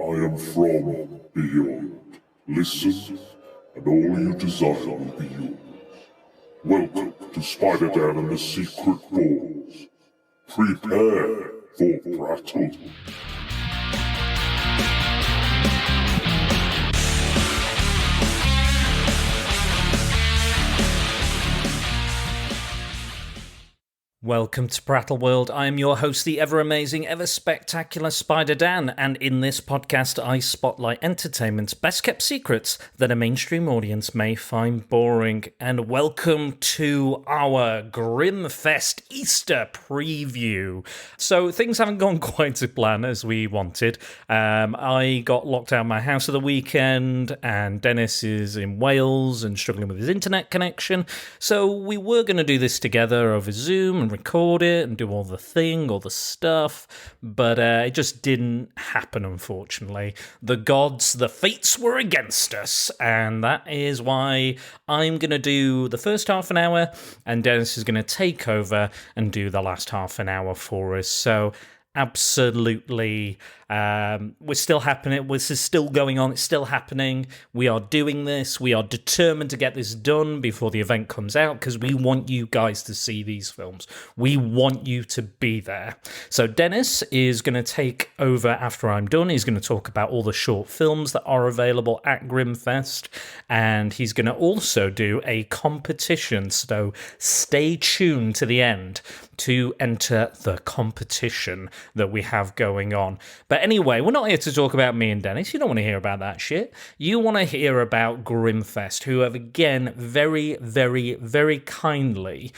I am from beyond. Listen, and all you desire will be yours. Welcome to Spider-Dan and the Secret Balls. Prepare for Prattle. Welcome to Prattle World. I am your host, the ever-amazing, ever-spectacular Spider-Dan, and in this podcast I spotlight entertainment's best-kept secrets that a mainstream audience may find boring. And welcome to our Grimfest Easter preview. So things haven't gone quite to plan as we wanted. I got locked out of my house at the weekend, and Dennis is in Wales and struggling with his internet connection. So we were going to do this together over Zoom and record it and do all the stuff, but it just didn't happen, unfortunately. The fates were against us, and that is why I'm going to do the first half an hour, and Dennis is going to take over and do the last half an hour for us. So absolutely, we're still happening. This is still going on. It's still happening. We are doing this. We are determined to get this done before the event comes out because we want you guys to see these films. We want you to be there. So Dennis is going to take over after I'm done. He's going to talk about all the short films that are available at Grimfest, and he's going to also do a competition. So stay tuned to the end to enter the competition that we have going on. But anyway, we're not here to talk about me and Dennis. You don't want to hear about that shit. You want to hear about Grimfest, who have again very, very, very kindly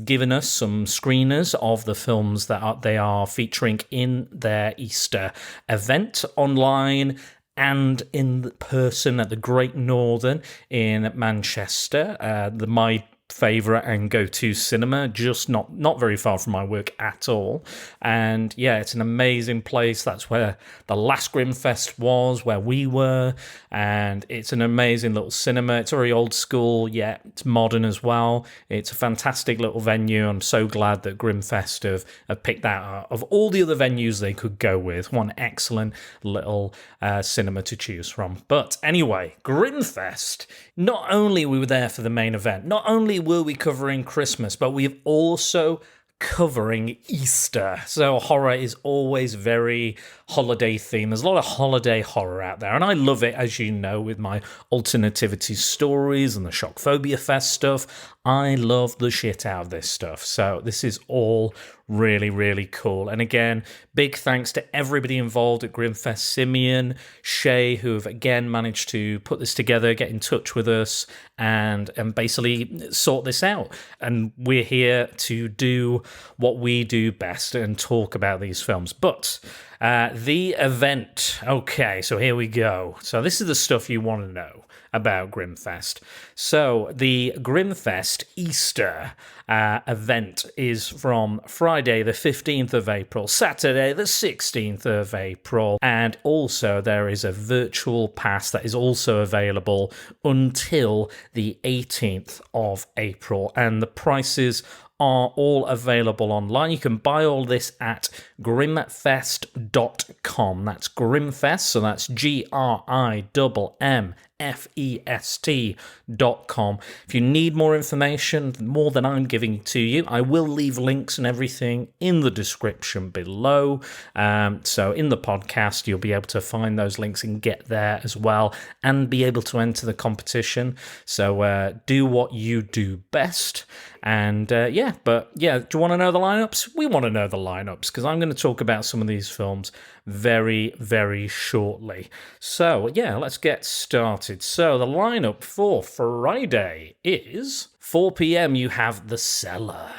given us some screeners of the films that they are featuring in their Easter event online and in person at the Great Northern in Manchester. My favourite and go-to cinema, just not very far from my work at all. And yeah, it's an amazing place. That's where the last Grimfest was, where we were, and it's an amazing little cinema. It's very old school, yeah, it's modern as well. It's a fantastic little venue. I'm so glad that Grimfest have picked that out of all the other venues they could go with. One excellent little cinema to choose from. But anyway, Grimfest, not only we were there for the main event, not only were we covering Christmas, but we've also covering Easter. So horror is always very holiday themed. There's a lot of holiday horror out there, and I love it, as you know, with my Alternativity stories and the Shock Phobia Fest stuff. I love the shit out of this stuff. So this is all really, really cool. And again, big thanks to everybody involved at Grimfest, Simeon, Shay, who have again managed to put this together, get in touch with us, and basically sort this out. And we're here to do what we do best and talk about these films. But the event. Okay, so here we go. So this is the stuff you want to know about Grimfest. So the Grimfest Easter event is from Friday the 15th of April, Saturday the 16th of April, and also there is a virtual pass that is also available until the 18th of April, and the prices are all available online. You can buy all this at grimfest.com. That's Grimfest, so that's GRIMMFEST.com. If you need more information, more than I'm giving to you, I will leave links and everything in the description below. So in the podcast, you'll be able to find those links and get there as well and be able to enter the competition. So do what you do best. And do you want to know the lineups? We want to know the lineups because I'm going to talk about some of these films very, very shortly. So, let's get started. So, the lineup for Friday is 4 p.m. you have The Cellar.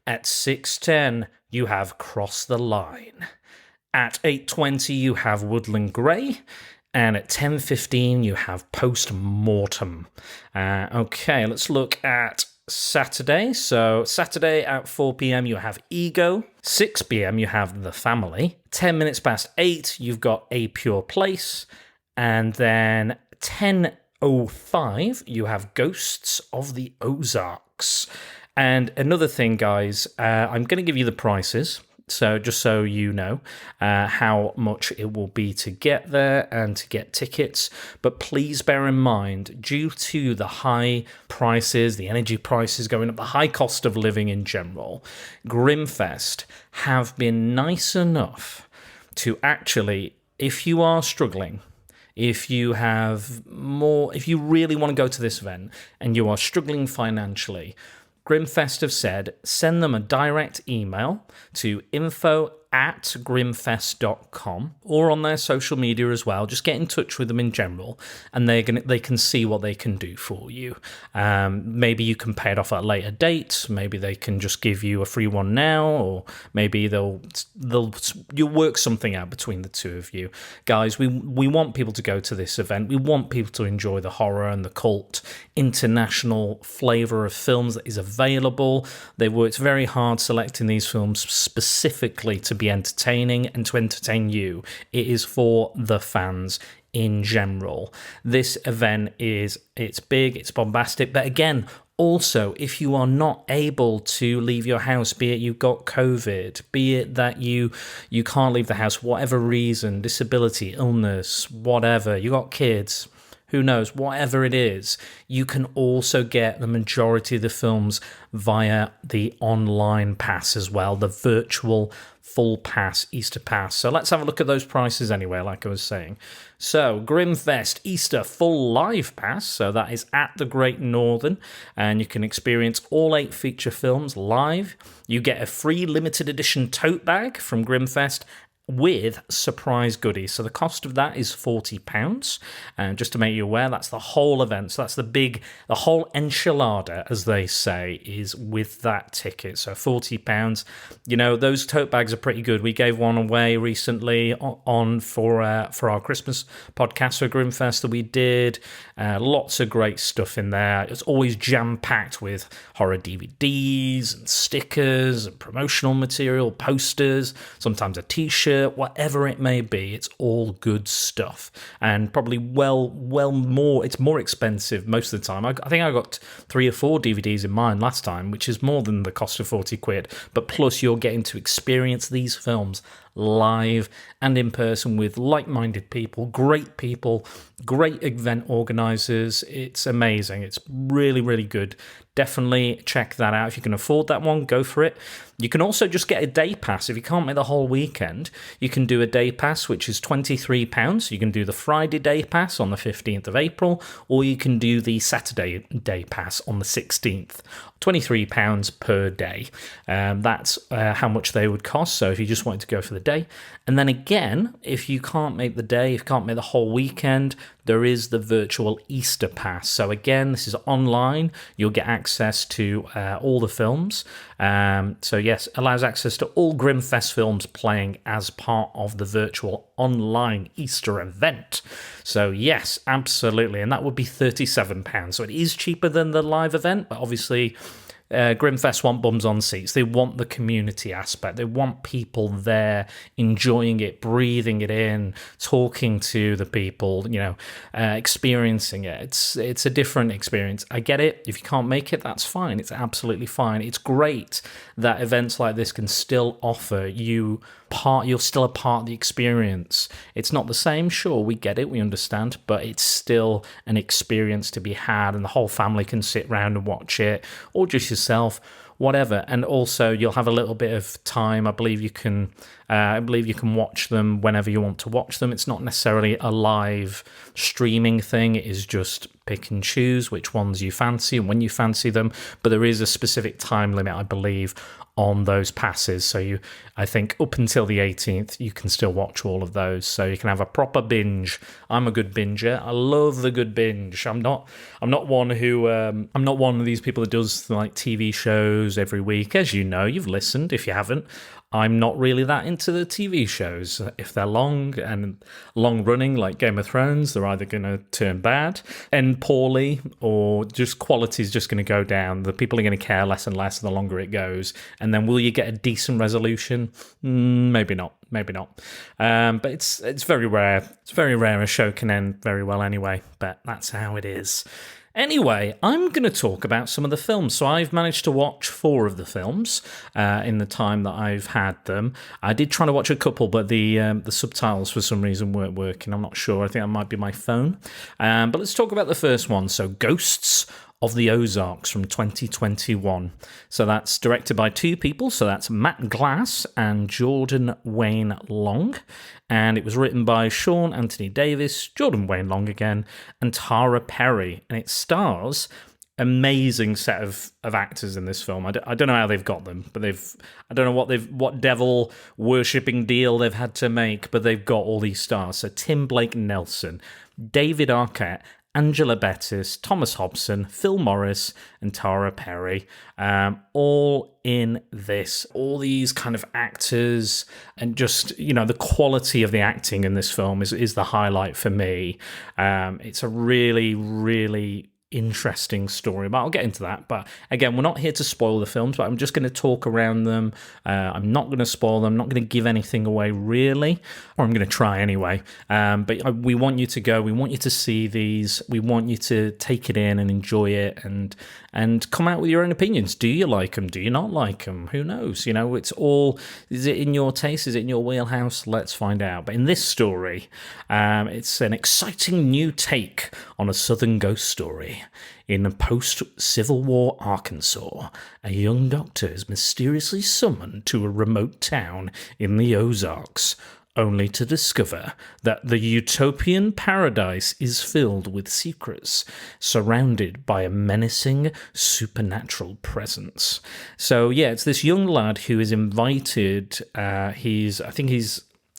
At 6:10 you have Cross the Line. At 8:20 you have Woodland Grey. And at 10:15 you have Post Mortem. Okay, let's look at Saturday. So Saturday at 4 p.m. you have Ego. 6 p.m. you have The Family. 10 minutes past 8 you've got A Pure Place. And then 10:05 you have Ghosts of the Ozarks. And another thing, guys, I'm going to give you the prices. So just so you know how much it will be to get there and to get tickets. But please bear in mind, due to the high prices, the energy prices going up, the high cost of living in general, Grimfest have been nice enough to actually, if you are struggling, if you really want to go to this event and you are struggling financially, Grimfest have said send them a direct email to info@grimfest.com or on their social media as well. Just get in touch with them in general, and they can see what they can do for you. Maybe you can pay it off at a later date. Maybe they can just give you a free one now, or maybe you'll work something out between the two of you. Guys, we want people to go to this event. We want people to enjoy the horror and the cult international flavour of films that is available. They've worked very hard selecting these films specifically to be entertaining and to entertain you. It is for the fans in general. This event it's big, it's bombastic, but again, also, if you are not able to leave your house, be it you've got COVID, be it that you can't leave the house, whatever reason, disability, illness, whatever, you got kids, who knows, whatever it is, you can also get the majority of the films via the online pass as well, the virtual full pass, Easter pass. So let's have a look at those prices anyway, like I was saying. So Grimfest Easter full live pass, so that is at the Great Northern, and you can experience all 8 feature films live. You get a free limited edition tote bag from Grimfest with surprise goodies. So the cost of that is £40. And just to make you aware, that's the whole event. So that's the whole enchilada, as they say, is with that ticket. So £40. You know, those tote bags are pretty good. We gave one away recently for our Christmas podcast for Grimfest that we did. Lots of great stuff in there. It's always jam-packed with horror DVDs and stickers and promotional material, posters, sometimes a t-shirt, whatever it may be. It's all good stuff, and probably it's more expensive most of the time. I think I got 3 or 4 DVDs in mine last time, which is more than the cost of 40 quid, but plus you're getting to experience these films live and in person with like-minded people, great event organisers. It's amazing. It's really, really good. Definitely check that out. If you can afford that one, go for it. You can also just get a day pass. If you can't make the whole weekend, you can do a day pass, which is £23. You can do the Friday day pass on the 15th of April, or you can do the Saturday day pass on the 16th. £23 per day. That's how much they would cost. So if you just wanted to go for the day. And then again, if you can't make the day, if you can't make the whole weekend, there is the virtual Easter pass. So again, this is online. You'll get access to all the films. So yes, allows access to all Grimfest films playing as part of the virtual online Easter event. So yes, absolutely. And that would be £37. So it is cheaper than the live event, but obviously Grimfest want bums on seats. They want the community aspect. They want people there enjoying it, breathing it in, talking to the people, experiencing it. It's a different experience. I get it. If you can't make it, that's fine. It's absolutely fine. It's great that events like this can still offer you you're still a part of the experience. It's not the same, sure, we get it, we understand, but it's still an experience to be had, and the whole family can sit round and watch it, or just yourself, whatever. And also you'll have a little bit of time. I believe you can watch them whenever you want to watch them. It's not necessarily a live streaming thing. It is just pick and choose which ones you fancy and when you fancy them, but there is a specific time limit, I believe, on those passes. So I think up until the 18th, you can still watch all of those. So you can have a proper binge. I'm a good binger. I love the good binge. I'm not one of these people that does like TV shows every week. As you know, you've listened. If you haven't, I'm not really that into the TV shows. If they're long and long running, like Game of Thrones, they're either going to turn bad, end poorly, or just quality is just going to go down. The people are going to care less and less the longer it goes. And then will you get a decent resolution? Maybe not. But it's very rare. It's very rare a show can end very well anyway, but that's how it is. Anyway, I'm going to talk about some of the films. So I've managed to watch 4 of the films in the time that I've had them. I did try to watch a couple, but the subtitles for some reason weren't working. I'm not sure. I think that might be my phone. But let's talk about the first one. So Ghosts of the Ozarks from 2021. So that's directed by 2 people. So that's Matt Glass and Jordan Wayne Long. And it was written by Sean Anthony Davis, Jordan Wayne Long again, and Tara Perry. And it stars amazing set of actors in this film. I don't know how they've got them, but I don't know what devil worshipping deal they've had to make, but they've got all these stars. So Tim Blake Nelson, David Arquette, Angela Bettis, Thomas Hobson, Phil Morris, and Tara Perry, all in this. All these kind of actors, and just, the quality of the acting in this film is the highlight for me. It's a really, really interesting story, but I'll get into that. But again, we're not here to spoil the films, but I'm just going to talk around them. I'm not going to spoil them. I'm not going to give anything away, really, or I'm going to try anyway. But we want you to go. We want you to see these. We want you to take it in and enjoy it, and come out with your own opinions. Do you like them? Do you not like them? Who knows? It's all, is it in your taste? Is it in your wheelhouse? Let's find out. But in this story, it's an exciting new take on a Southern ghost story. In post-Civil War Arkansas, a young doctor is mysteriously summoned to a remote town in the Ozarks, only to discover that the utopian paradise is filled with secrets, surrounded by a menacing supernatural presence. So yeah, it's this young lad who is invited. He's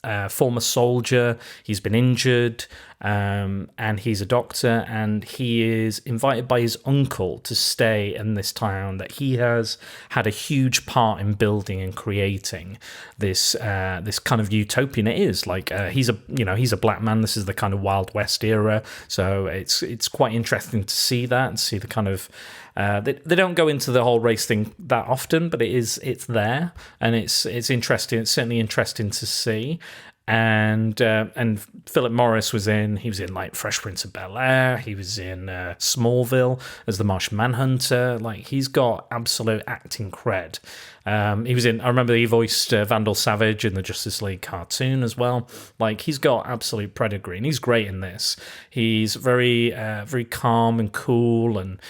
a former soldier. He's been injured, and he's a doctor, and he is invited by his uncle to stay in this town that he has had a huge part in building and creating. This kind of utopian it is. Like he's a black man. This is the kind of Wild West era, so it's quite interesting to see that and see the kind of. They don't go into the whole race thing that often, but it's there, and it's interesting. It's certainly interesting to see. And Philip Morris was in like Fresh Prince of Bel-Air. He was in Smallville as the Martian Manhunter. Like, he's got absolute acting cred. He was in. I remember he voiced Vandal Savage in the Justice League cartoon as well. Like, he's got absolute pedigree, and he's great in this. He's very very calm and cool, and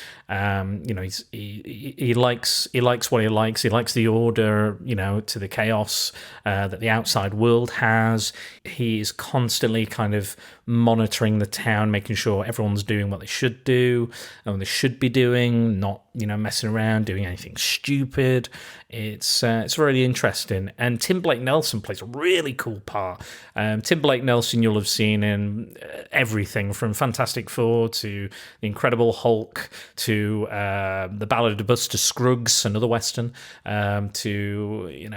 he likes what he likes. He likes the order, to the chaos that the outside world has. He is constantly kind of monitoring the town, making sure everyone's doing what they should do and what they should be doing, not messing around, doing anything stupid. It's really interesting. And Tim Blake Nelson plays a really cool part. Tim Blake Nelson you'll have seen in everything from Fantastic Four to The Incredible Hulk to The Ballad of Buster Scruggs, another Western, to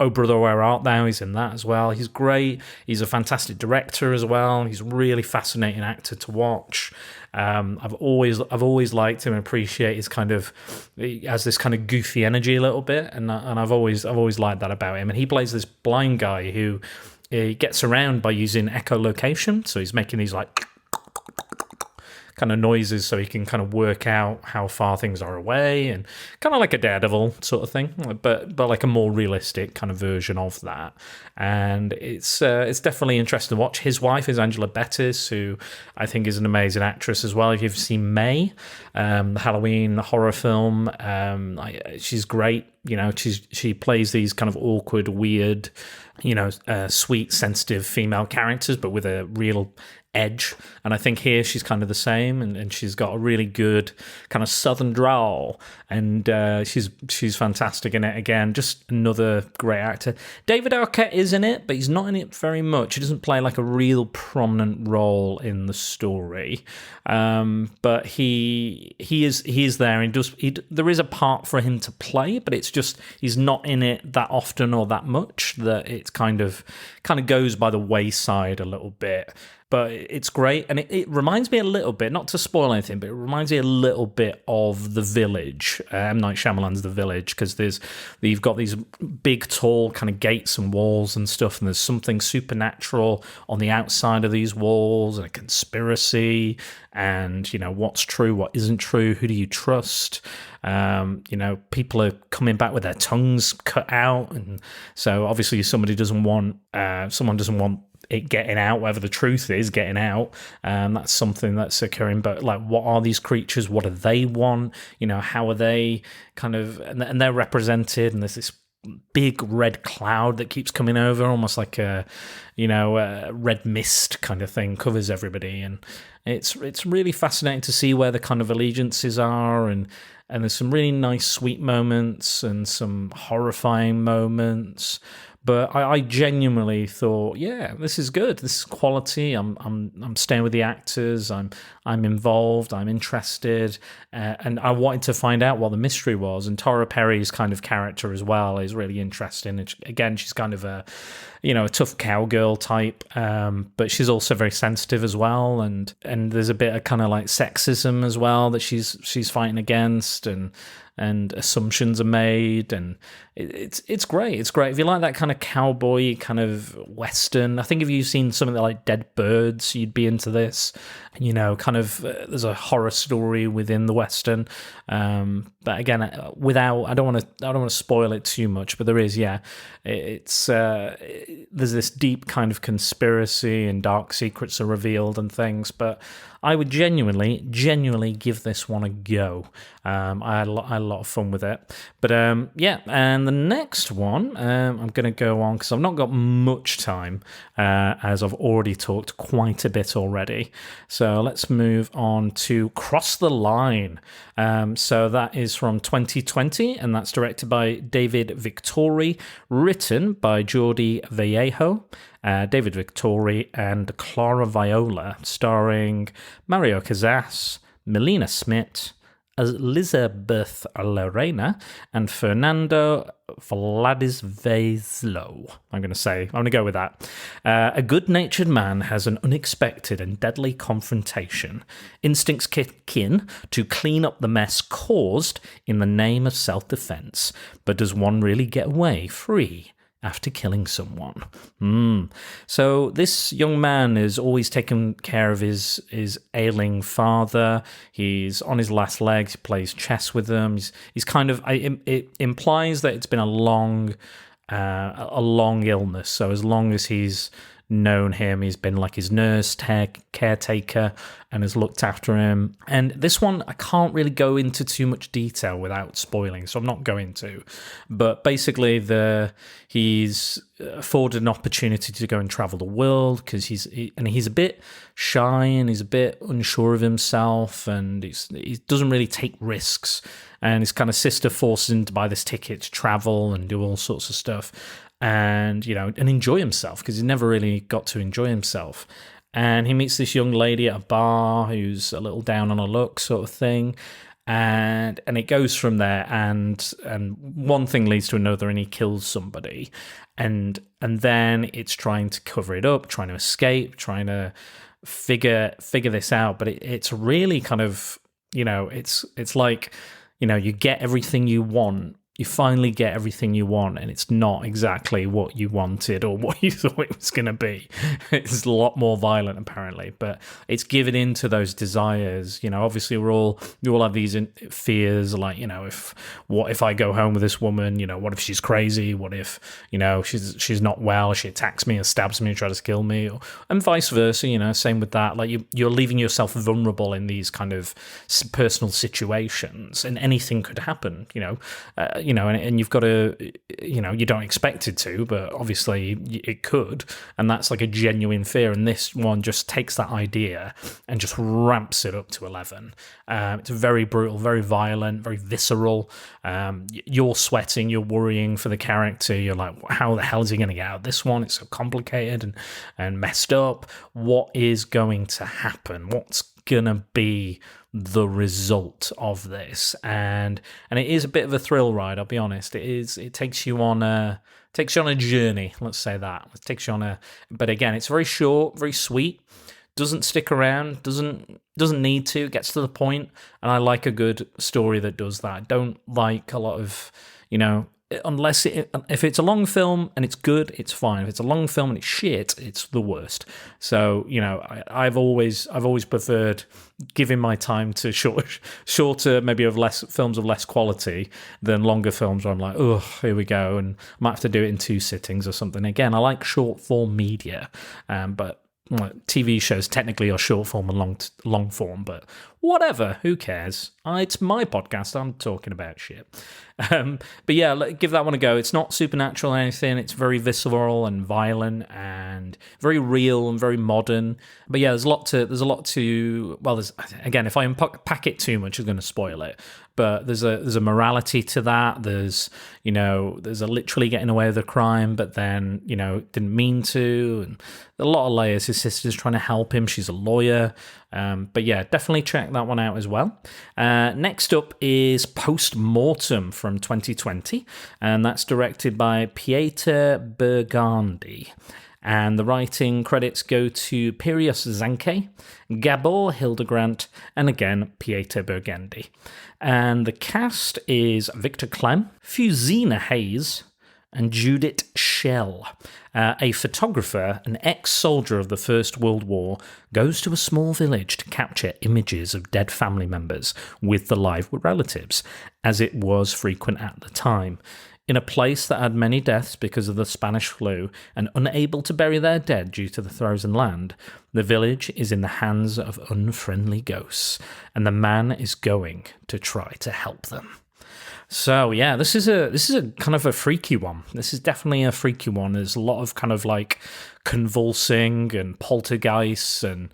Oh Brother Where Art Thou. He's in that as well. He's great. He's a fantastic director as well. He's a really fascinating actor to watch. I've always liked him and appreciate his kind of, he has this kind of goofy energy a little bit, and I've always liked that about him. And he plays this blind guy who he gets around by using echolocation, so he's making these like kind of noises so he can kind of work out how far things are away, and kind of like a Daredevil sort of thing, but like a more realistic kind of version of that. And it's definitely interesting to watch. His wife is Angela Bettis, who I think is an amazing actress as well. If you've seen May, the Halloween horror film, she's great. She plays these kind of awkward, weird, sweet, sensitive female characters, but with a real edge. And I think here she's kind of the same, and she's got a really good kind of southern drawl, and she's fantastic in it. Again, just another great actor. David Arquette is in it, but he's not in it very much. He doesn't play like a real prominent role in the story, but he is there, and there is a part for him to play, but it's just he's not in it that often or that much that it kind of goes by the wayside a little bit. but it's great, and it reminds me a little bit, not to spoil anything, but it reminds me a little bit of The Village, M. Night Shyamalan's The Village, because you've got these big, tall kind of gates and walls and stuff, and there's something supernatural on the outside of these walls, and a conspiracy, and, you know, what's true, what isn't true, who do you trust? You know, people are coming back with their tongues cut out, and so obviously someone doesn't want it getting out, whatever the truth is, getting out. That's something that's occurring. But like, what are these creatures? What do they want? You know, how are they kind of, and they're represented, and there's this big red cloud that keeps coming over, almost like a red mist kind of thing, covers everybody, and it's really fascinating to see where the kind of allegiances are, and there's some really nice sweet moments and some horrifying moments. But I genuinely thought, yeah, this is good. This is quality. I'm staying with the actors. I'm involved. I'm interested, and I wanted to find out what the mystery was. And Tara Perry's kind of character as well is really interesting. And again, she's kind of a tough cowgirl type, but she's also very sensitive as well. And there's a bit of kind of like sexism as well that she's fighting against, and assumptions are made, and it's great. It's great if you like that kind of cowboy kind of western. I think if you've seen something like Dead Birds, you'd be into this. And, you know, kind of there's a horror story within the western, but again, I don't want to spoil it too much, but there is, it's there's this deep kind of conspiracy and dark secrets are revealed and things, but I would genuinely give this one a go. I had a lot of fun with it. But and the next one, I'm going to go on because I've not got much time, as I've already talked quite a bit already. So let's move on to Cross the Line. So that is from 2020, and that's directed by David Victori, written by Jordi Vallejo, David Victori, and Clara Viola, starring Mario Casas, Melina Smith, Elizabeth Lorena, and Fernando Vladisveslo. I'm going to go with that. A good-natured man has an unexpected and deadly confrontation. Instincts kick in to clean up the mess caused in the name of self-defense. But does one really get away free after killing someone? So this young man is always taking care of his ailing father. He's on his last legs. He plays chess with them. He's kind of, it implies that it's been a long illness. So as long as he's known him, he's been like his nurse, caretaker, and has looked after him. And this one, I can't really go into too much detail without spoiling, so I'm not going to. But basically, he's afforded an opportunity to go and travel the world because he's a bit shy and he's a bit unsure of himself, and he doesn't really take risks. And his kind of sister forces him to buy this ticket to travel and do all sorts of stuff, and enjoy himself, because he's never really got to enjoy himself. And he meets this young lady at a bar who's a little down on her luck, sort of thing, and it goes from there. And one thing leads to another, and he kills somebody, and then it's trying to cover it up, trying to escape, trying to figure this out. But it's really kind of, it's like, you get everything you want. You finally get everything you want, and it's not exactly what you wanted or what you thought it was going to be. It's a lot more violent, apparently, but it's given into those desires. Obviously, we all have these fears, like, what if I go home with this woman? What if she's crazy? What if, she's not well? She attacks me and stabs me and tries to kill me, and vice versa. Same with that. Like you're leaving yourself vulnerable in these kind of personal situations, and anything could happen. And you've got to, you don't expect it to, but obviously it could, and that's like a genuine fear. And this one just takes that idea and just ramps it up to 11. It's very brutal, very violent, very visceral. You're sweating, you're worrying for the character. You're like, how the hell is he going to get out of this one? It's so complicated and messed up. What is going to happen? What's gonna be the result of this? And it is a bit of a thrill ride, I'll be honest. It takes you on a journey, let's say that. It takes you on but again, it's very short, very sweet. doesn't stick around, doesn't need to, gets to the point, and I like a good story that does that. I don't like a lot of, if it's a long film and it's good, it's fine. If it's a long film and it's shit, it's the worst. So I've always preferred giving my time to shorter, maybe of less films of less quality than longer films where I'm like, oh, here we go, and I might have to do it in 2 sittings or something. Again, I like short form media, but TV shows technically are short form and long form, but whatever, who cares? It's my podcast, I'm talking about shit. But yeah, give that one a go. It's not supernatural or anything. It's very visceral and violent and very real and very modern. But yeah, there's a lot to. Well, again, if I unpack it too much, it's going to spoil it. But there's a morality to that. There's a literally getting away with a crime, but then didn't mean to, and a lot of layers. His sister's trying to help him. She's a lawyer. But yeah, definitely check that one out as well. Next up is Post-Mortem from 2020, and that's directed by Pieter Burgandy. And the writing credits go to Pirius Zanke, Gabor Hildegrandt, and again, Pieter Burgandy. And the cast is Victor Clem, Fusina Hayes, and Judith Schell. A photographer, an ex-soldier of the First World War, goes to a small village to capture images of dead family members with the live relatives, as it was frequent at the time. In a place that had many deaths because of the Spanish flu and unable to bury their dead due to the frozen land, the village is in the hands of unfriendly ghosts, and the man is going to try to help them. So yeah, this is a kind of a freaky one. This is definitely a freaky one. There's a lot of kind of like convulsing and poltergeists, and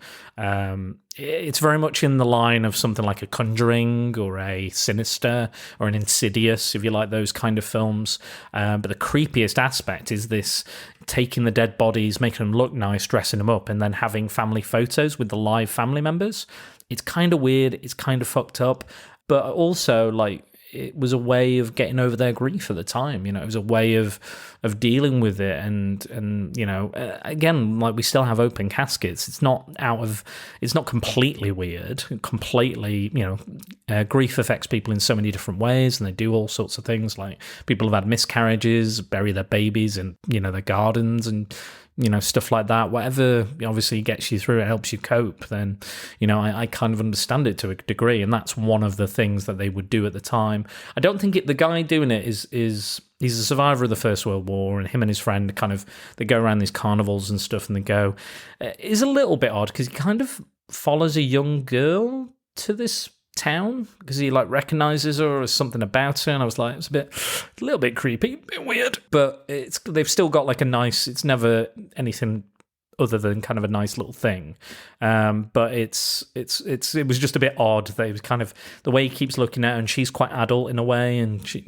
it's very much in the line of something like a Conjuring or a Sinister or an Insidious, if you like those kind of films. But the creepiest aspect is this taking the dead bodies, making them look nice, dressing them up, and then having family photos with the live family members. It's kind of weird. It's kind of fucked up, but also like, it was a way of getting over their grief at the time. It was a way of dealing with it. And again, like, we still have open caskets. It's not completely weird. Completely, grief affects people in so many different ways, and they do all sorts of things. Like, people have had miscarriages, bury their babies in, their gardens, and stuff like that. Whatever obviously gets you through, it helps you cope, then, I kind of understand it to a degree, and that's one of the things that they would do at the time. I don't think the guy doing it is he's a survivor of the First World War, and him and his friend they go around these carnivals and stuff, and they go, is a little bit odd, because he kind of follows a young girl to this town because he recognizes her or something about her, and I was like, it's a little bit creepy, a bit weird, but they've still got like a nice, it's never anything other than kind of a nice little thing, but it was just a bit odd that it was kind of the way he keeps looking at her, and she's quite adult in a way, and she,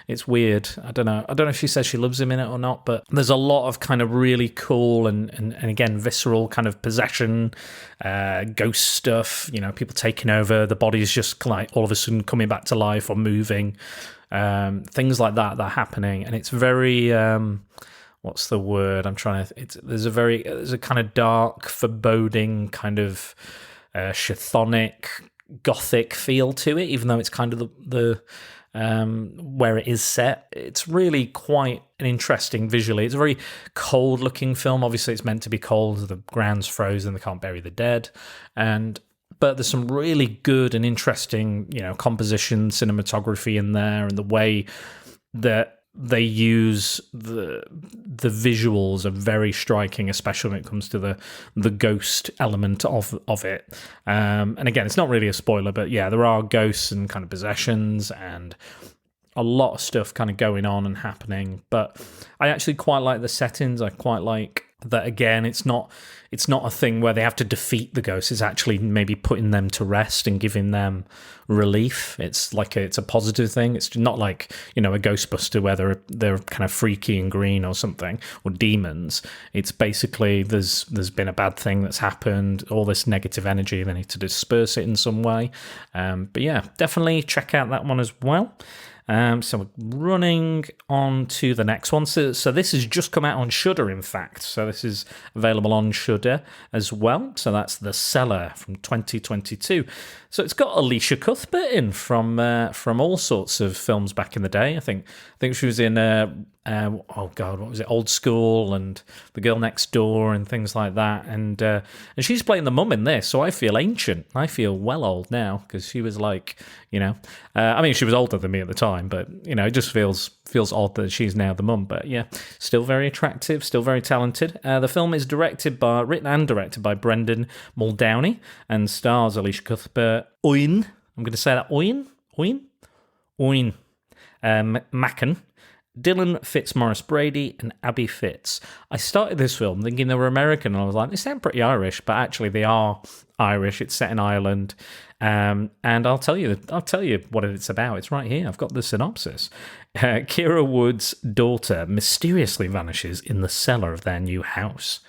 it's weird. I don't know if she says she loves him in it or not, but there's a lot of kind of really cool and again visceral kind of possession, ghost stuff, people taking over, the body's just like all of a sudden coming back to life or moving, things like that are happening, and it's very what's the word I'm trying to... There's a kind of dark, foreboding, kind of chthonic, gothic feel to it, even though it's kind of the where it is set. It's really quite an interesting visually. It's a very cold-looking film. Obviously, it's meant to be cold. The ground's frozen. They can't bury the dead. But there's some really good and interesting, composition, cinematography in there, and the way that they use the visuals are very striking, especially when it comes to the ghost element of it. And again, it's not really a spoiler, but yeah, there are ghosts and kind of possessions and a lot of stuff kind of going on and happening. But I actually quite like the settings. I quite like that. Again, it's not a thing where they have to defeat the ghosts. It's actually maybe putting them to rest and giving them relief. It's a positive thing. It's not like, a Ghostbuster where they're kind of freaky and green or something, or demons. It's basically there's been a bad thing that's happened, all this negative energy, they need to disperse it in some way. But yeah, definitely check out that one as well. So we're running on to the next one. So this has just come out on Shudder, in fact. So this is available on Shudder as well. So that's The Cellar from 2022. So it's got Alicia Cuthbert in from all sorts of films back in the day. I think she was in oh god, what was it? Old School and The Girl Next Door and things like that. And she's playing the mum in this. So I feel ancient. I feel well old now because she was like, I mean, she was older than me at the time, but it just feels odd that she's now the mum. But yeah, still very attractive, still very talented. The film is written and directed by Brendan Muldowney and stars Alicia Cuthbert, I'm going to say that Owen Macken, Dylan Fitzmaurice Brady, and Abby Fitz. I started this film thinking they were American, and I was like, they sound pretty Irish, but actually they are Irish. It's set in Ireland, and I'll tell you what it's about. It's right here. I've got the synopsis. Kira Wood's daughter mysteriously vanishes in the cellar of their new house.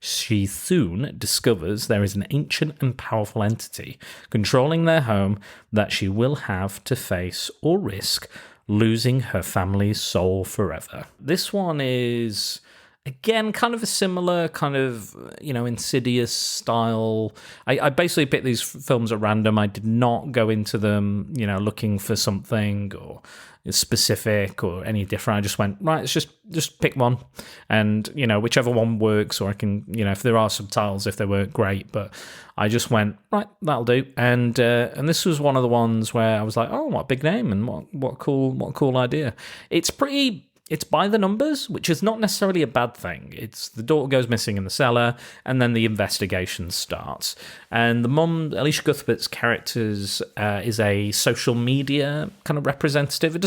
She soon discovers there is an ancient and powerful entity controlling their home that she will have to face or risk losing her family's soul forever. This one is, again, kind of a similar kind of, Insidious style. I basically picked these films at random. I did not go into them, looking for something or specific or any different. I just went, right, let's just pick one, and whichever one works, or I can, if there are subtitles, if they weren't great, but I just went, right, that'll do. And this was one of the ones where I was like, oh, what a big name, and what cool idea. It's by the numbers, which is not necessarily a bad thing. It's the daughter goes missing in the cellar, and then the investigation starts. And the mum, Alicia Cuthbert's character, is a social media kind of representative. It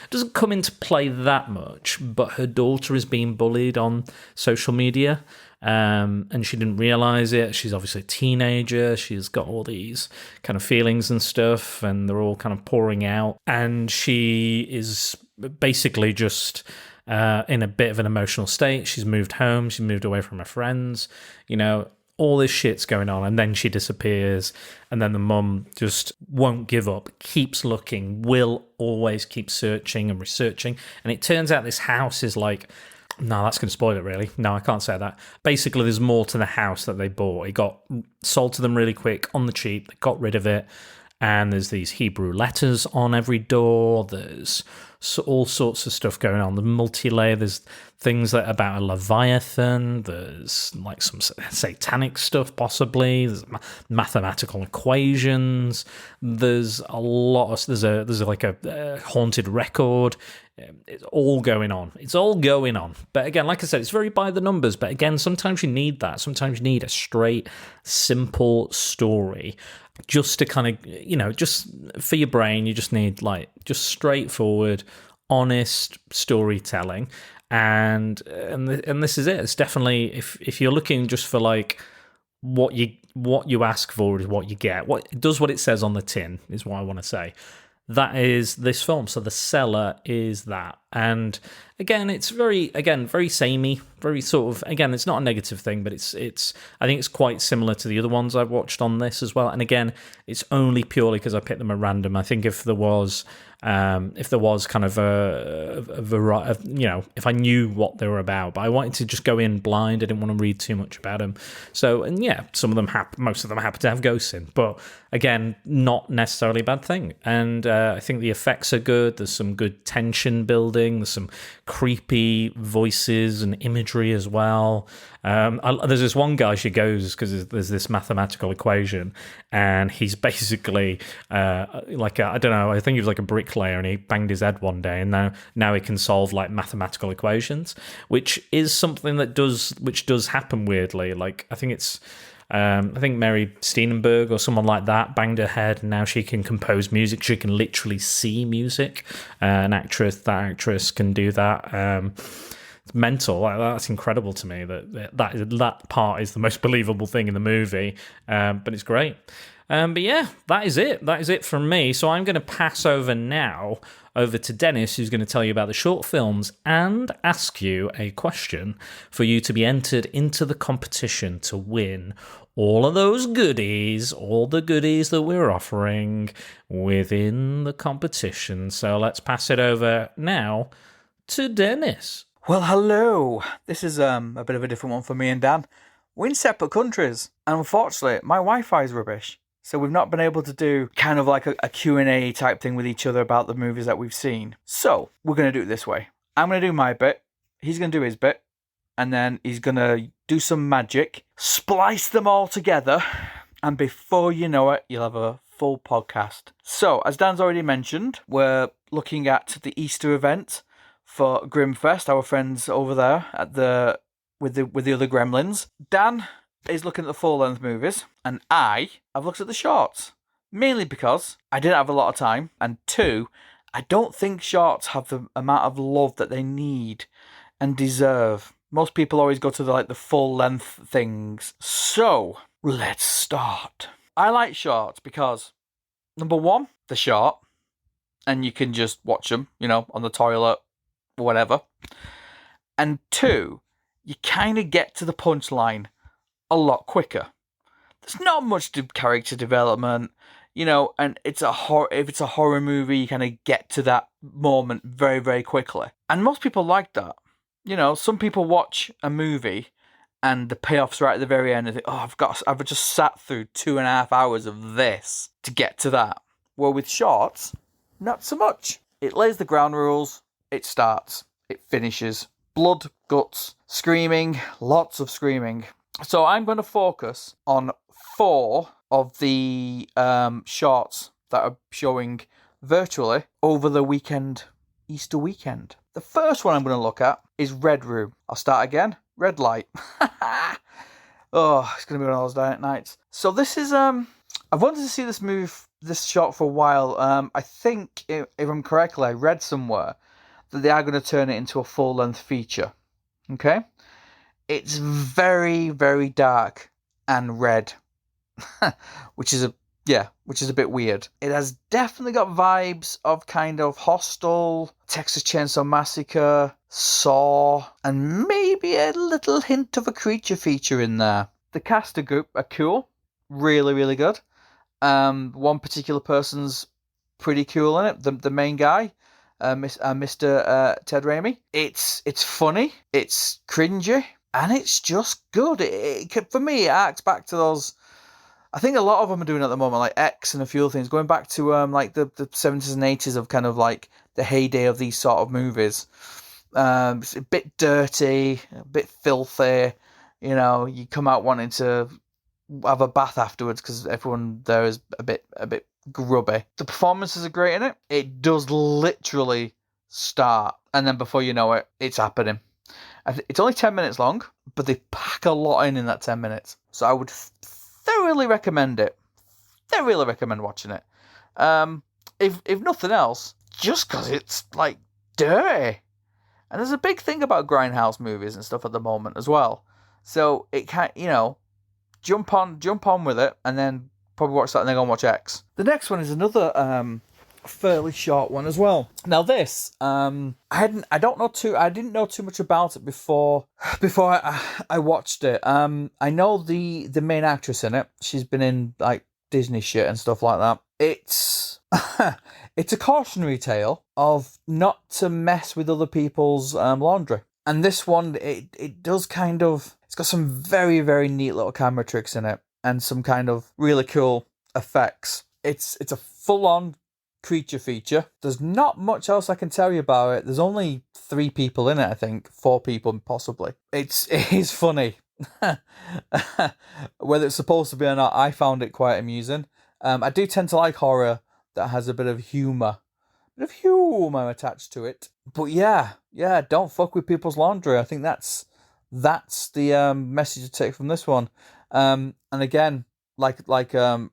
doesn't come into play that much, but her daughter is being bullied on social media, and she didn't realise it. She's obviously a teenager. She's got all these kind of feelings and stuff, and they're all kind of pouring out. And she is basically just in a bit of an emotional state. She's moved home. She's moved away from her friends. All this shit's going on, and then she disappears, and then the mum just won't give up, keeps looking, will always keep searching and researching, and it turns out this house is like... No, that's going to spoil it, really. No, I can't say that. Basically, there's more to the house that they bought. It got sold to them really quick, on the cheap. They got rid of it. And there's these Hebrew letters on every door. There's all sorts of stuff going on. The multi-layer, there's things about a Leviathan. There's like some satanic stuff, possibly. There's mathematical equations. There's a lot of... There's like a haunted record. It's all going on. But again, like I said, it's very by the numbers. But again, sometimes you need that. Sometimes you need a straight, simple story. Just to kind of, just for your brain, you just need just straightforward, honest storytelling. And this is it. It's definitely, if you're looking just for what you ask for is what you get. It does what it says on the tin, is what I want to say. That is this film. So The Cellar is that. And again, it's very samey, very sort of, again, it's not a negative thing, but it's I think it's quite similar to the other ones I've watched on this as well. And again, it's only purely because I picked them at random. I think if there was kind of a variety, if I knew what they were about, but I wanted to just go in blind. I didn't want to read too much about them. So, and yeah, most of them happen to have ghosts in, but again, not necessarily a bad thing. And I think the effects are good. There's some good tension building. There's some creepy voices and imagery as well. There's this one guy, she goes, because there's this mathematical equation, and he's basically I don't know, I think he was like a bricklayer, and he banged his head one day, and now he can solve mathematical equations, which is something which does happen weirdly. I think it's I think Mary Steenenberg or someone like that banged her head, and now she can compose music. She can literally see music. That actress can do that. mental. That's incredible to me. That part is the most believable thing in the movie. But it's great. But yeah, that is it. That is it from me. So I'm going to pass over now to Dennis, who's going to tell you about the short films and ask you a question for you to be entered into the competition to win all of those goodies, all the goodies that we're offering within the competition. So let's pass it over now to Dennis. Well, hello. This is a bit of a different one for me and Dan. We're in separate countries, and unfortunately, my Wi-Fi is rubbish. So we've not been able to do kind of like a Q&A type thing with each other about the movies that we've seen. So we're going to do it this way. I'm going to do my bit, he's going to do his bit, and then he's going to do some magic, splice them all together, and before you know it, you'll have a full podcast. So, as Dan's already mentioned, we're looking at the Easter event for Grimfest, our friends over there at with the other gremlins. Dan is looking at the full-length movies, and I've looked at the shorts, mainly because I didn't have a lot of time, and two, I don't think shorts have the amount of love that they need and deserve. Most people always go to the full-length things. So, let's start. I like shorts because, number one, they're short, and you can just watch them, on the toilet, whatever. And two, you kind of get to the punchline a lot quicker. There's not much character development, and if it's a horror movie, you kind of get to that moment very, very quickly. And most people like that. Some people watch a movie and the payoff's right at the very end and think, I've just sat through 2.5 hours of this to get to that. Well, with shorts, not so much. It lays the ground rules, it starts, it finishes. Blood, guts, screaming, lots of screaming. So I'm going to focus on 4 of the shorts that are showing virtually over the weekend, Easter weekend. The first one I'm going to look at is Red Room. I'll start again. Red Light. Oh, it's going to be one of those nights. So this is, I've wanted to see this short for a while. I think, if I'm correctly, I read somewhere that they are going to turn it into a full-length feature. Okay? It's very, very dark and red, which is a bit weird. It has definitely got vibes of kind of Hostel, Texas Chainsaw Massacre, Saw, and maybe a little hint of a creature feature in there. The caster group are cool, really, really good. One particular person's pretty cool in it. The main guy, Mr. Ted Raimi. It's funny, it's cringy, and it's just good. For me, it acts back to those. I think a lot of them are doing it at the moment, like X and a few other things, going back to the 70s and 80s of kind of like the heyday of these sort of movies. It's a bit dirty, a bit filthy. You come out wanting to have a bath afterwards because everyone there is a bit grubby. The performances are great in it. It does literally start, and then before you know it, it's happening. It's only 10 minutes long, but they pack a lot in that 10 minutes. So I would thoroughly recommend it. Thoroughly recommend watching it. If nothing else, just because it's like dirty. And there's a big thing about grindhouse movies and stuff at the moment as well. So it can't, jump on with it, and then probably watch that and then go and watch X. The next one is another fairly short one as well. Now this, I didn't know too much about it before I watched it. I know the main actress in it. She's been in like Disney shit and stuff like that. It's it's a cautionary tale of not to mess with other people's laundry. And this one, it does kind of. It's got some very, very neat little camera tricks in it and some kind of really cool effects. It's a full-on creature feature. There's not much else I can tell you about it. There's only 3 people in it, I think. 4 people, possibly. It is funny. Whether it's supposed to be or not, I found it quite amusing. I do tend to like horror that has a bit of humour. Attached to it. But yeah, don't fuck with people's laundry. I think that's the message to take from this one. And again, like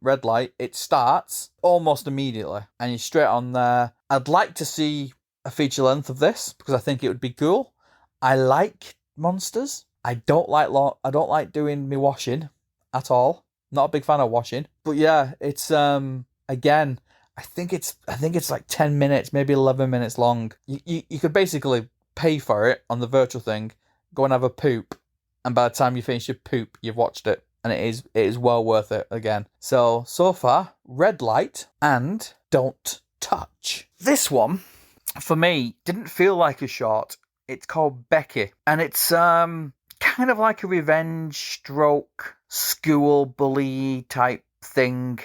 Red Light, it starts almost immediately, and you're straight on there. I'd like to see a feature length of this because I think it would be cool. I like monsters. I don't like doing me washing at all. Not a big fan of washing. But yeah, it's again, I think it's like 10 minutes, maybe 11 minutes long. You could basically pay for it on the virtual thing, go and have a poop, and by the time you finish your poop, you've watched it. And it is well worth it again. So far, Red Light and Don't Touch. This one, for me, didn't feel like a short. It's called Becky. And it's kind of like a revenge stroke school bully type thing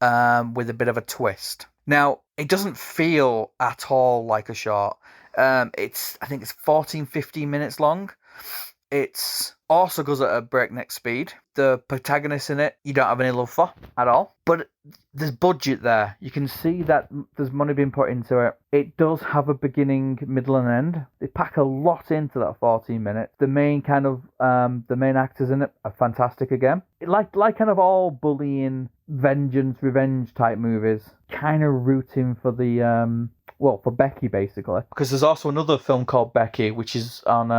with a bit of a twist. Now, it doesn't feel at all like a short. I think it's 14, 15 minutes long. It also goes at a breakneck speed. The protagonist in it, you don't have any love for at all. But there's budget there. You can see that there's money being put into it. It does have a beginning, middle, and end. They pack a lot into that 14 minutes. The main actors in it are fantastic again. Like kind of all bullying, vengeance, revenge type movies. Kind of rooting for the for Becky basically. Because there's also another film called Becky, which is on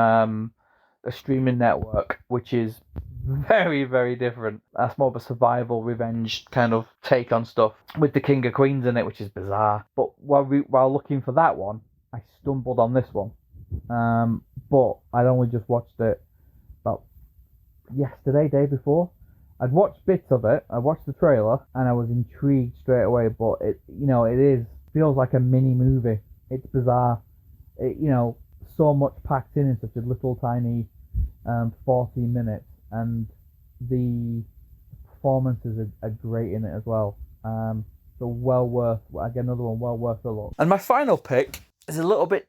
a streaming network, which is very, very different. That's more of a survival revenge kind of take on stuff with the King of Queens in it, which is bizarre. But while looking for that one, I stumbled on this one. But I'd only just watched it about yesterday, day before. I'd watched bits of it. I watched the trailer and I was intrigued straight away. But it feels like a mini movie. It's bizarre. So much packed in such a little tiny 14 minutes, and the performances are great in it as well. So well worth a look. And my final pick is a little bit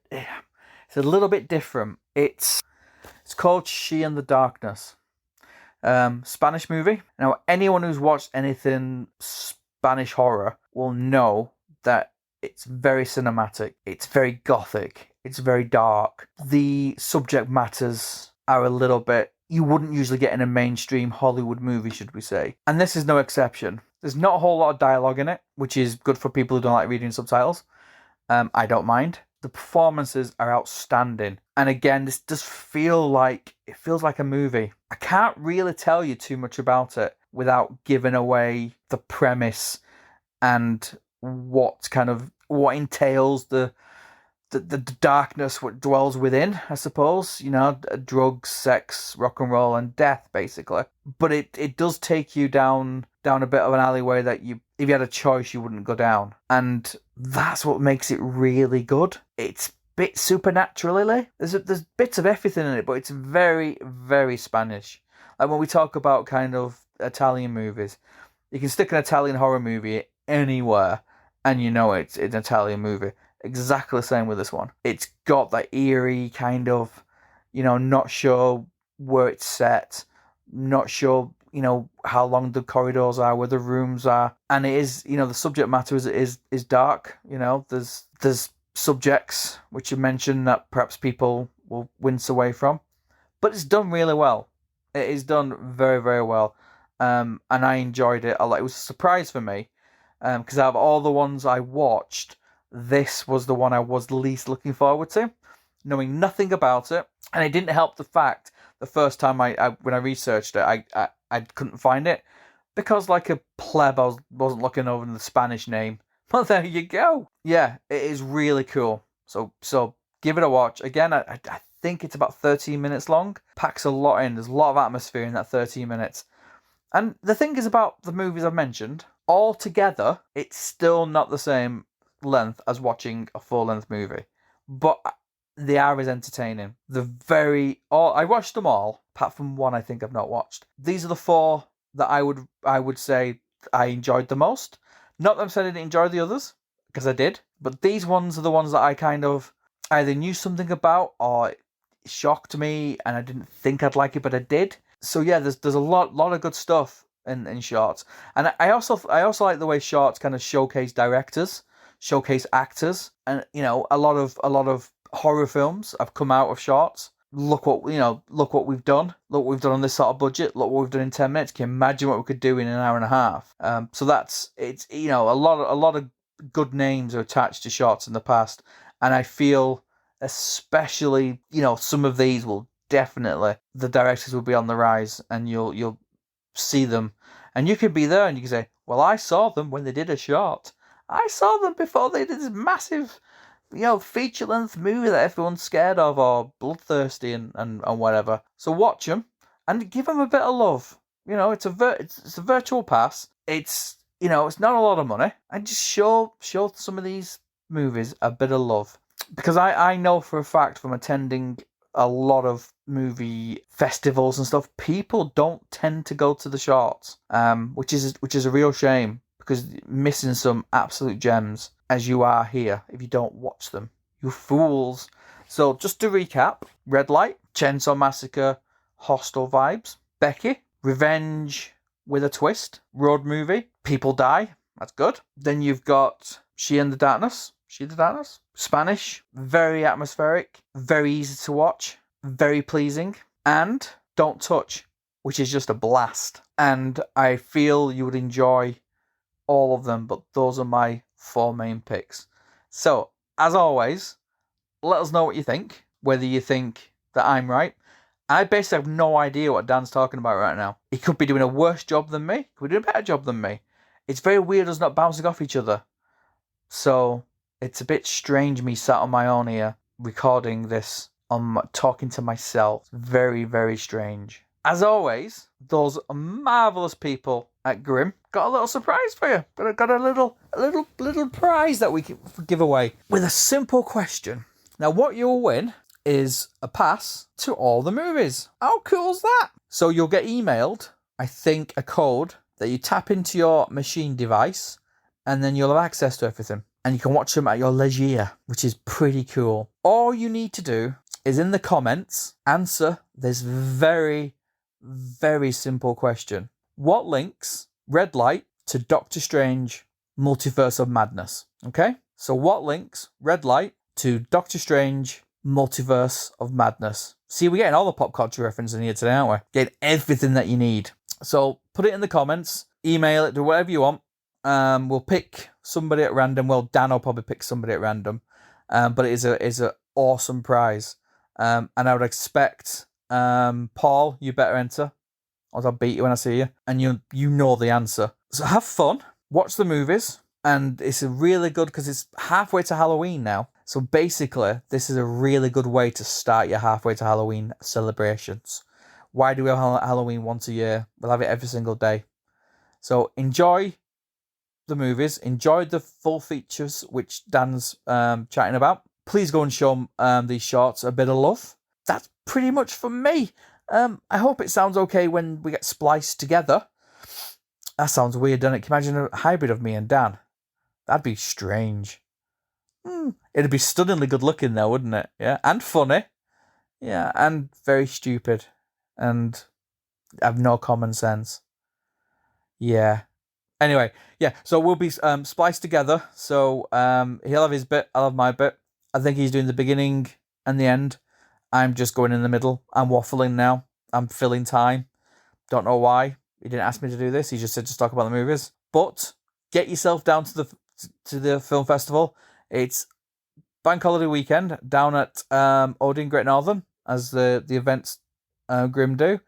different. It's called She and the Darkness. Spanish movie. Now, anyone who's watched anything Spanish horror will know that it's very cinematic. It's very gothic. It's very dark. The subject matters are a little bit you wouldn't usually get in a mainstream Hollywood movie, should we say. And this is no exception. There's not a whole lot of dialogue in it, which is good for people who don't like reading subtitles. I don't mind. The performances are outstanding. And again, this does feels like a movie. I can't really tell you too much about it without giving away the premise and what entails the darkness what dwells within, I suppose. Drugs, sex, rock and roll, and death, basically. But it does take you down a bit of an alleyway that if you had a choice, you wouldn't go down. And that's what makes it really good. It's a bit supernaturally. There's bits of everything in it, but it's very, very Spanish. Like when we talk about kind of Italian movies, you can stick an Italian horror movie anywhere, and it's an Italian movie. Exactly the same with this one. It's got that eerie kind of, not sure where it's set, not sure, how long the corridors are, where the rooms are, and it is, the subject matter is dark. There's subjects which you mentioned that perhaps people will wince away from, but it's done really well. It is done very, very well, and I enjoyed it a lot. It was a surprise for me, because out of all the ones I watched, this was the one I was least looking forward to, knowing nothing about it. And it didn't help the fact the first time when I researched it, I couldn't find it, because like a pleb I wasn't looking over the Spanish name. But there you go. Yeah, it is really cool. So give it a watch. Again, I think it's about 13 minutes long. Packs a lot in. There's a lot of atmosphere in that 13 minutes. And the thing is about the movies I've mentioned, all together, it's still not the same length as watching a full-length movie, but they are as entertaining. I watched them all, apart from one I think I've not watched. These are the four that I would say I enjoyed the most. Not that I'm saying I didn't enjoy the others, because I did, but these ones are the ones that I kind of either knew something about or it shocked me and I didn't think I'd like it, but I did. So yeah, there's a lot of good stuff in shorts, and I also like the way shorts kind of showcase directors, showcase actors, and a lot of horror films have come out of shorts. Look what we've done. Look what we've done on this sort of budget. Look what we've done in 10 minutes. Can you imagine what we could do in an hour and a half? So it's a lot of good names are attached to shorts in the past, and I feel especially, some of these will definitely, the directors will be on the rise, and you'll see them, and you could be there and you can say, well, I saw them when they did a short. I saw them before they did this massive, feature-length movie that everyone's scared of or bloodthirsty and whatever. So watch them and give them a bit of love. It's a virtual pass. It's it's not a lot of money, and just show some of these movies a bit of love, because I know for a fact from attending a lot of movie festivals and stuff, people don't tend to go to the shorts, which is a real shame, because missing some absolute gems, as you are here if you don't watch them, you fools. So just to recap: Red Light, Chainsaw Massacre, Hostel vibes; Becky, Revenge with a twist, road movie, people die, that's good. Then you've got She the Darkness, Spanish, very atmospheric, very easy to watch, very pleasing, and Don't Touch, which is just a blast. And I feel you would enjoy all of them, but those are my 4 main picks. So, as always, let us know what you think, whether you think that I'm right. I basically have no idea what Dan's talking about right now. He could be doing a worse job than me, he could be doing a better job than me. It's very weird us not bouncing off each other. So, it's a bit strange me sat on my own here, recording this, talking to myself. Very, very strange. As always, those marvellous people at Grimm got a little surprise for you. Got a little prize that we can give away with a simple question. Now, what you'll win is a pass to all the movies. How cool's that? So you'll get emailed, I think, a code that you tap into your machine device, and then you'll have access to everything. And you can watch them at your leisure, which is pretty cool. All you need to do is, in the comments, answer this very, very simple question. What links Red Light to Doctor Strange Multiverse of Madness? Okay? So what links Red Light to Doctor Strange Multiverse of Madness? See, we're getting all the pop culture references in here today, aren't we? Getting everything that you need. So put it in the comments, email it, do whatever you want. We'll pick somebody at random. Well, Dan will probably pick somebody at random. But it is an awesome prize. And I would expect, Paul, you better enter, or I'll beat you when I see you. And you know the answer. So have fun, watch the movies, and it's a really good, because it's halfway to Halloween now. So basically, this is a really good way to start your halfway to Halloween celebrations. Why do we have Halloween once a year? We'll have it every single day. So enjoy the movies, enjoy the full features, which Dan's chatting about. Please go and show these shorts a bit of love. That's pretty much from me. I hope it sounds okay when we get spliced together. That sounds weird, doesn't it? Can you imagine a hybrid of me and Dan? That'd be strange. It'd be stunningly good looking though, wouldn't it? Yeah, and funny. Yeah, and very stupid. And have no common sense. Yeah. Anyway, yeah, so we'll be spliced together. So he'll have his bit, I'll have my bit. I think he's doing the beginning and the end. I'm just going in the middle. I'm waffling now. I'm filling time. Don't know why. He didn't ask me to do this. He just said just talk about the movies. But get yourself down to the film festival. It's bank holiday weekend down at Odin Great Northern, as the events Grimm do.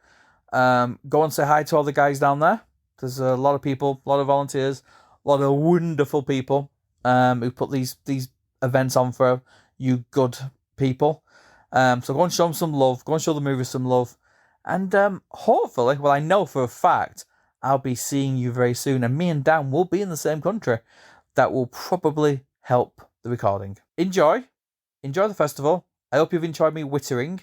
Go and say hi to all the guys down there. There's a lot of people, a lot of volunteers, a lot of wonderful people who put these events on for you good people. So go and show them some love. Go and show the movies some love. And hopefully, well, I know for a fact, I'll be seeing you very soon. And me and Dan will be in the same country. That will probably help the recording. Enjoy the festival. I hope you've enjoyed me wittering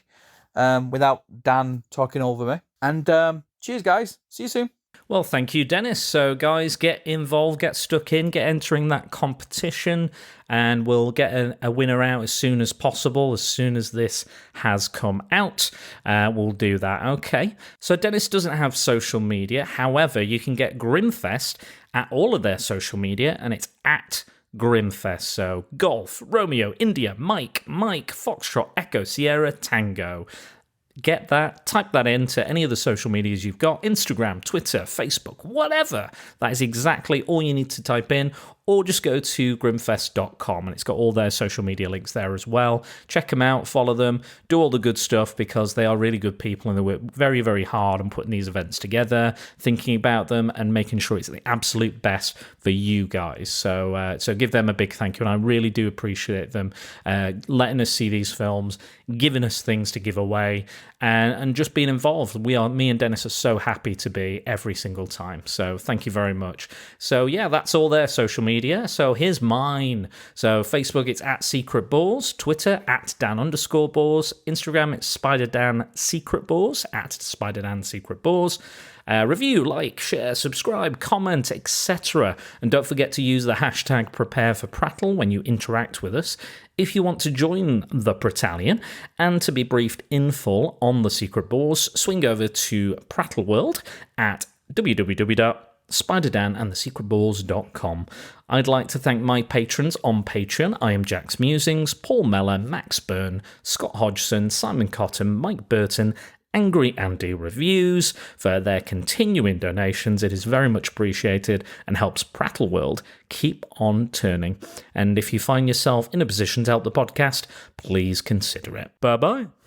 without Dan talking over me. And cheers, guys. See you soon. Well, thank you, Dennis. So, guys, get involved, get stuck in, get entering that competition, and we'll get a winner out as soon as possible, as soon as this has come out. We'll do that, okay? So, Dennis doesn't have social media. However, you can get Grimfest at all of their social media, and it's at Grimfest. So, Golf, Romeo, India, Mike, Foxtrot, Echo, Sierra, Tango. Get that, type that into any of the social medias you've got, Instagram, Twitter, Facebook, whatever. That is exactly all you need to type in. or just go to grimfest.com, and it's got all their social media links there as well. Check them out, follow them, do all the good stuff, because they are really good people and they work very, very hard on putting these events together, thinking about them, and making sure it's the absolute best for you guys. So give them a big thank you, and I really do appreciate them letting us see these films, giving us things to give away, and just being involved. Me and Dennis are so happy to be every single time. So thank you very much. So yeah, that's all their social media. So here's mine. So Facebook, it's at Secret Balls. Twitter, at Dan_Balls. Instagram, it's SpiderDan Secret Balls, at SpiderDan Secret Balls. Review, like, share, subscribe, comment, etc. And don't forget to use the hashtag #PrepareForPrattle when you interact with us. If you want to join the Prattalion and to be briefed in full on the Secret Balls, swing over to Prattle World at www.spiderdanandthesecretballs.com. I'd like to thank my patrons on Patreon. I am Jack's Musings, Paul Meller, Max Byrne, Scott Hodgson, Simon Cotton, Mike Burton, Angry Andy Reviews for their continuing donations. It is very much appreciated and helps Prattle World keep on turning. And if you find yourself in a position to help the podcast, please consider it. Bye-bye.